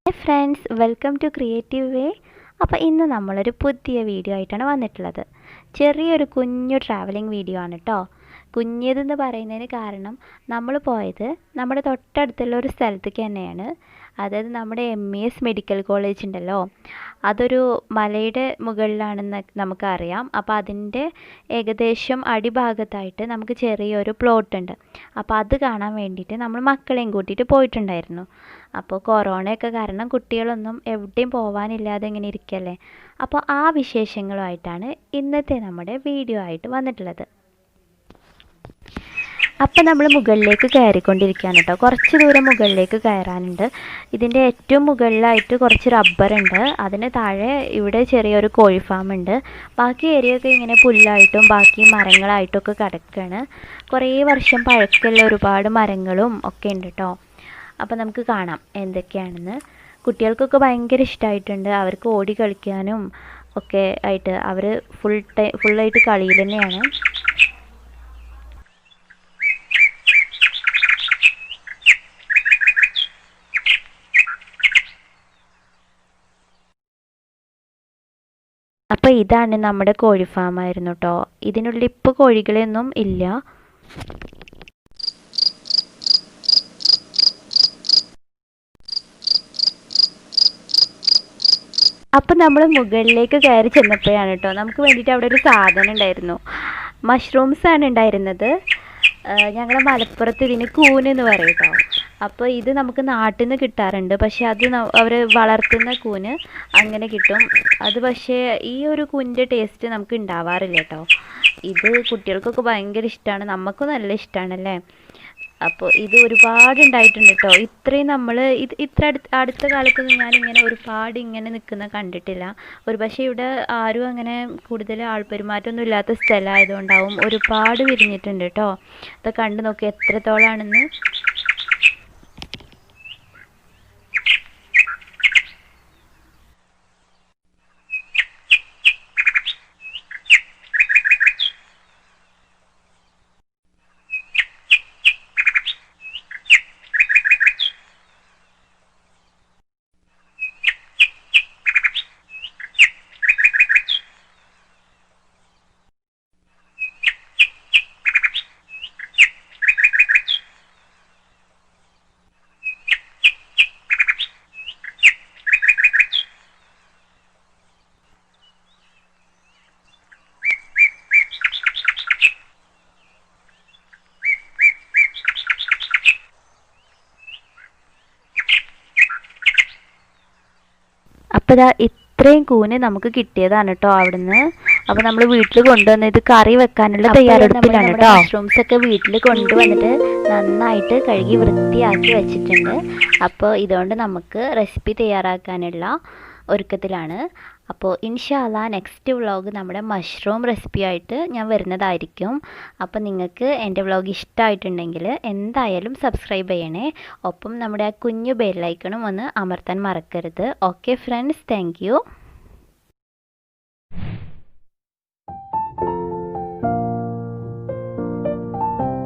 Hi friends, welcome to creative way. അപ്പോൾ ഇന്ന് നമ്മളൊരു പുതിയ വീഡിയോ ആയിട്ടാണ് വന്നിട്ടുള്ളത്. ചെറിയൊരു കുഞ്ഞു ട്രാവലിംഗ് വീഡിയോ ആണ് കേട്ടോ. കുഞ്ഞതെന്ന് പറയുന്നതിന് കാരണം നമ്മൾ പോയത് നമ്മുടെ തൊട്ടടുത്തുള്ള ഒരു സ്ഥലത്തേക്ക് തന്നെയാണ്. അതായത് നമ്മുടെ MES മെഡിക്കൽ കോളേജ് ഉണ്ടല്ലോ, അതൊരു മലയുടെ മുകളിലാണെന്ന് നമുക്കറിയാം. അപ്പോൾ അതിൻ്റെ ഏകദേശം അടിഭാഗത്തായിട്ട് നമുക്ക് ചെറിയൊരു പ്ലോട്ട് ഉണ്ട്. അപ്പോൾ അത് കാണാൻ വേണ്ടിയിട്ട് നമ്മൾ മക്കളെയും കൂട്ടിയിട്ട് പോയിട്ടുണ്ടായിരുന്നു. അപ്പോൾ കൊറോണയൊക്കെ കാരണം കുട്ടികളൊന്നും എവിടെയും പോകാനില്ലാതെ ഇങ്ങനെ ഇരിക്കല്ലേ. അപ്പോൾ ആ വിശേഷങ്ങളുമായിട്ടാണ് ഇന്നത്തെ നമ്മുടെ വീഡിയോ ആയിട്ട് വന്നിട്ടുള്ളത്. അപ്പം നമ്മൾ മുകളിലേക്ക് കയറിക്കൊണ്ടിരിക്കുകയാണ് കേട്ടോ. കുറച്ച് ദൂരം മുകളിലേക്ക് കയറാനുണ്ട്. ഇതിൻ്റെ ഏറ്റവും മുകളിലായിട്ട് കുറച്ച് റബ്ബറുണ്ട്. അതിന് താഴെ ഇവിടെ ചെറിയൊരു കോഴി ഫാം ഉണ്ട്. ബാക്കി ഏരിയയൊക്കെ ഇങ്ങനെ പുല്ലായിട്ടും ബാക്കി മരങ്ങളായിട്ടൊക്കെ കിടക്കുകയാണ്. കുറേ വർഷം പഴക്കമുള്ള ഒരുപാട് മരങ്ങളും ഒക്കെ ഉണ്ട് കേട്ടോ. അപ്പോൾ നമുക്ക് കാണാം എന്തൊക്കെയാണെന്ന്. കുട്ടികൾക്കൊക്കെ ഭയങ്കര ഇഷ്ടമായിട്ടുണ്ട്. അവർക്ക് ഓടി കളിക്കാനും ഒക്കെ ആയിട്ട് അവർ ഫുള്ളായിട്ട് കളിയിൽ തന്നെയാണ്. അപ്പോൾ ഇതാണ് നമ്മുടെ കോഴി ഫാമായിരുന്നു കേട്ടോ. ഇതിനുള്ളിൽ ഇപ്പോൾ കോഴികളൊന്നും ഇല്ല. അപ്പം നമ്മൾ മുകളിലേക്ക് കയറി ചെന്നപ്പോഴാണ് കേട്ടോ നമുക്ക് വേണ്ടിയിട്ട് അവിടെ ഒരു സാധനം ഉണ്ടായിരുന്നു. മഷ്റൂംസ് ആണ് ഉണ്ടായിരുന്നത്. ഞങ്ങളെ മലപ്പുറത്ത് ഇതിന് കൂനെന്ന് പറയും കേട്ടോ. അപ്പോൾ ഇത് നമുക്ക് നാട്ടിൽ നിന്ന് കിട്ടാറുണ്ട്. പക്ഷേ അത് അവർ വളർത്തുന്ന കൂന് അങ്ങനെ കിട്ടും. അത് പക്ഷേ ഈ ഒരു കൂനിൻ്റെ ടേസ്റ്റ് നമുക്ക് ഉണ്ടാവാറില്ല കേട്ടോ. ഇത് കുട്ടികൾക്കൊക്കെ ഭയങ്കര ഇഷ്ടമാണ്, നമുക്കും നല്ല ഇഷ്ടമാണല്ലേ. അപ്പോൾ ഇത് ഒരുപാട് ഉണ്ടായിട്ടുണ്ട് കേട്ടോ. ഇത്രയും നമ്മൾ ഇത്ര അടുത്ത കാലത്തൊന്നും ഞാനിങ്ങനെ ഒരുപാട് ഇങ്ങനെ നിൽക്കുന്ന കണ്ടിട്ടില്ല. ഒരു പക്ഷേ ഇവിടെ ആരും അങ്ങനെ കൂടുതൽ ആൾപെരുമാറ്റമൊന്നും ഇല്ലാത്ത സ്ഥലമായതുകൊണ്ടാവും ഒരുപാട് വിരിഞ്ഞിട്ടുണ്ട് കേട്ടോ. അത് കണ്ടു നോക്കി എത്രത്തോളാണെന്ന്. അപ്പോൾ ഇതാ ഇത്രയും കൂന് നമുക്ക് കിട്ടിയതാണ് കേട്ടോ അവിടുന്ന്. അപ്പോൾ നമ്മൾ വീട്ടിൽ കൊണ്ടുവന്ന് ഇത് കറി വെക്കാനുള്ള തയ്യാറെടുപ്പിലാണ് കേട്ടോ. മഷ്റൂംസ് ഒക്കെ വീട്ടിൽ കൊണ്ടുവന്നിട്ട് നന്നായിട്ട് കഴുകി വൃത്തിയാക്കി വെച്ചിട്ടുണ്ട്. അപ്പോൾ ഇതുകൊണ്ട് നമുക്ക് റെസിപ്പി തയ്യാറാക്കാനുള്ള ഒരുക്കത്തിലാണ്. അപ്പോൾ ഇൻഷാ അല്ലാ നെക്സ്റ്റ് വ്ളോഗ് നമ്മുടെ മഷ്റൂം റെസിപ്പി ആയിട്ട് ഞാൻ വരുന്നതായിരിക്കും. അപ്പോൾ നിങ്ങൾക്ക് എൻ്റെ വ്ളോഗ് ഇഷ്ടമായിട്ടുണ്ടെങ്കിൽ എന്തായാലും സബ്സ്ക്രൈബ് ചെയ്യണേ. ഒപ്പം നമ്മുടെ ആ കുഞ്ഞു ബെല്ലൈക്കണും ഒന്ന് അമർത്താൻ മറക്കരുത്. Okay friends, thank you.